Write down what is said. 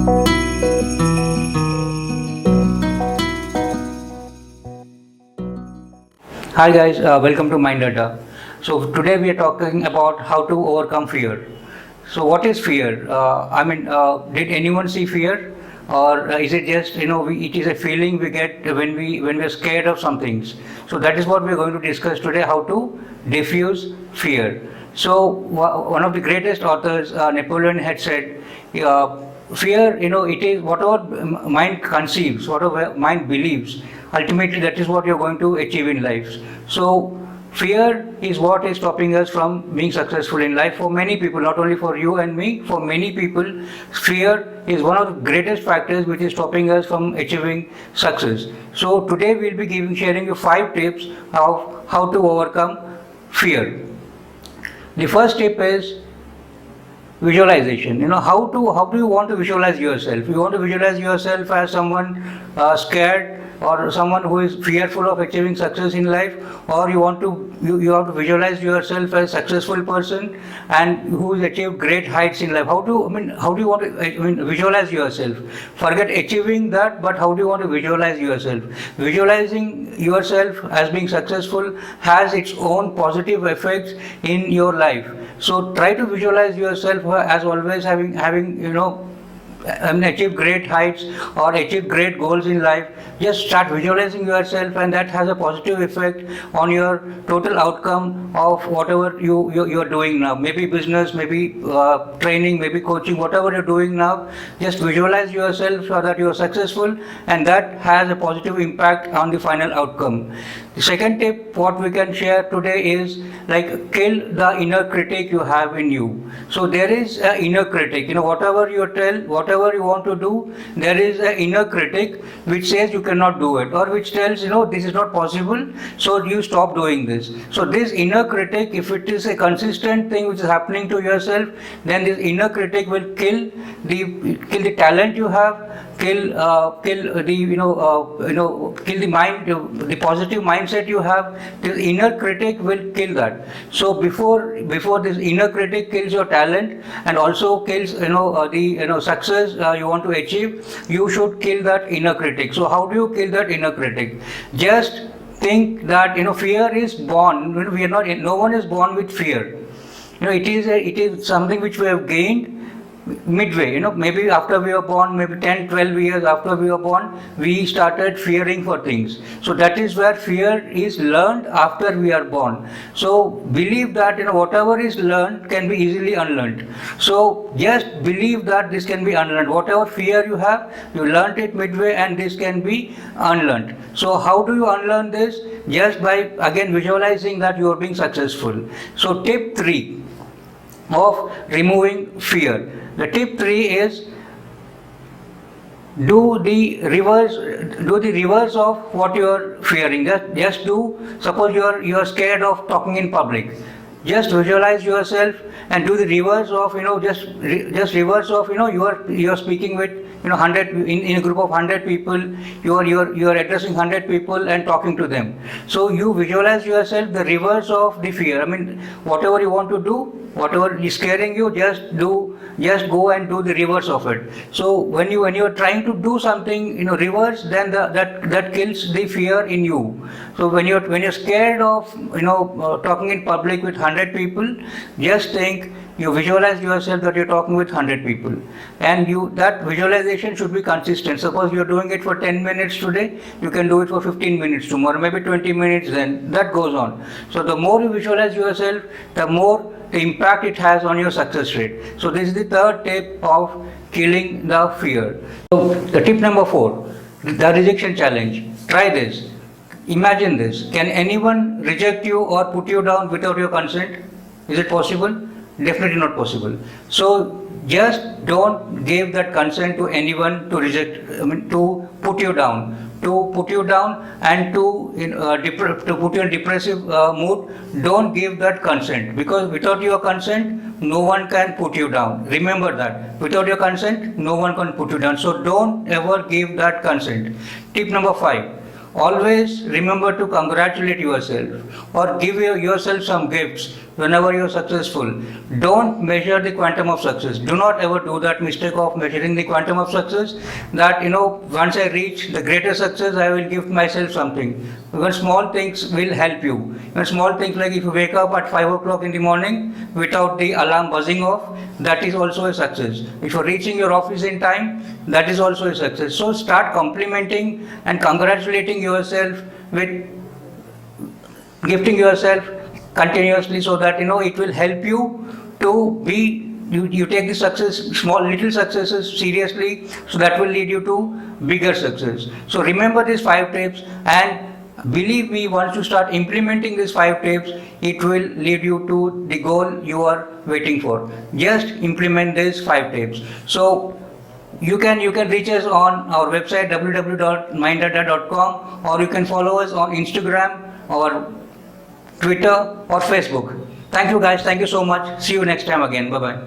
Hi guys, welcome to Mind Data. So today we are talking about how to overcome fear. So what is fear? Did anyone see fear, or is it just it is a feeling we get when we are scared of some things. So that is what we are going to discuss today: how to diffuse fear. So one of the greatest authors, Napoleon, had said. Fear, it is whatever mind conceives, whatever mind believes, ultimately that is what you're going to achieve in life. So fear is what is stopping us from being successful in life for many people, not only for you and me. For many people, fear is one of the greatest factors which is stopping us from achieving success. So today we'll be sharing you 5 tips of how to overcome fear. The first tip is visualization. How do you want to visualize yourself? You want to visualize yourself as someone scared, or someone who is fearful of achieving success in life, or you want to visualize yourself as a successful person and who has achieved great heights in life. How do you want to visualize yourself? Forget achieving that, but how do you want to visualize yourself? Visualizing yourself as being successful has its own positive effects in your life. So try to visualize yourself as always having achieve great heights or achieve great goals in life. Just start visualizing yourself, and that has a positive effect on your total outcome of whatever you are doing now. Maybe business, maybe training, maybe coaching, whatever you're doing now. Just visualize yourself so that you are successful, and that has a positive impact on the final outcome. The second tip what we can share today is kill the inner critic you have in you. So there is an inner critic. Whatever you tell, whatever you want to do, there is an inner critic which says you cannot do it, or which tells this is not possible, so you stop doing this. So this inner critic, if it is a consistent thing which is happening to yourself, then this inner critic will kill the talent you have, kill the mind, the positive mindset you have. The inner critic will kill that. So before this inner critic kills your talent and also kills the success you want to achieve, you should kill that inner critic. So how do you kill that inner critic? Just think that fear is born. No one is born with fear. It is something which we have gained midway. Maybe after we were born, maybe 10, 12 years after we were born, we started fearing for things. So that is where fear is learned after we are born. So believe that whatever is learned can be easily unlearned. So just believe that this can be unlearned. Whatever fear you have, you learned it midway, and this can be unlearned. So how do you unlearn this? Just by again visualizing that you are being successful. So tip 3 of removing fear. The tip 3 is do the reverse of what you are fearing. Just do. Suppose you are scared of talking in public. Just visualize yourself and do the reverse of just reverse of you are speaking with 100 in a group of 100 people. You are addressing 100 people and talking to them. So you visualize yourself the reverse of the fear. Whatever you want to do, whatever is scaring you, just go and do the reverse of it. So when you are trying to do something reverse, then that kills the fear in you. So when you're scared of talking in public with 100 people, just think, you visualize yourself that you're talking with 100 people, and that visualization should be consistent. Suppose you're doing it for 10 minutes today, you can do it for 15 minutes tomorrow, maybe 20 minutes, then that goes on. So the more you visualize yourself, the more the impact it has on your success rate. So this is the third tip of killing the fear. So the tip number 4, the rejection challenge. Try this. Imagine this. Can anyone reject you or put you down without your consent? Is it possible? Definitely not possible. So just don't give that consent to anyone to reject, to put you down. To put you down and to put you in depressive mood. Don't give that consent, because without your consent, no one can put you down. Remember that. Without your consent, no one can put you down. So don't ever give that consent. Tip number 5. Always remember to congratulate yourself or give yourself some gifts whenever you're successful, don't measure the quantum of success. Do not ever do that mistake of measuring the quantum of success, that once I reach the greater success, I will give myself something. Even small things will help you. Even small things like if you wake up at 5 o'clock in the morning without the alarm buzzing off, that is also a success. If you're reaching your office in time, that is also a success. So start complimenting and congratulating yourself with gifting yourself continuously, so that it will help you to be you take the success, small little successes seriously, so that will lead you to bigger success. So remember these 5 tips, and believe me, once you start implementing these 5 tips, it will lead you to the goal you are waiting for. Just implement these 5 tips. So you can reach us on our website www.minddata.com, or you can follow us on Instagram or Twitter or Facebook. Thank you guys. Thank you so much. See you next time again. Bye bye.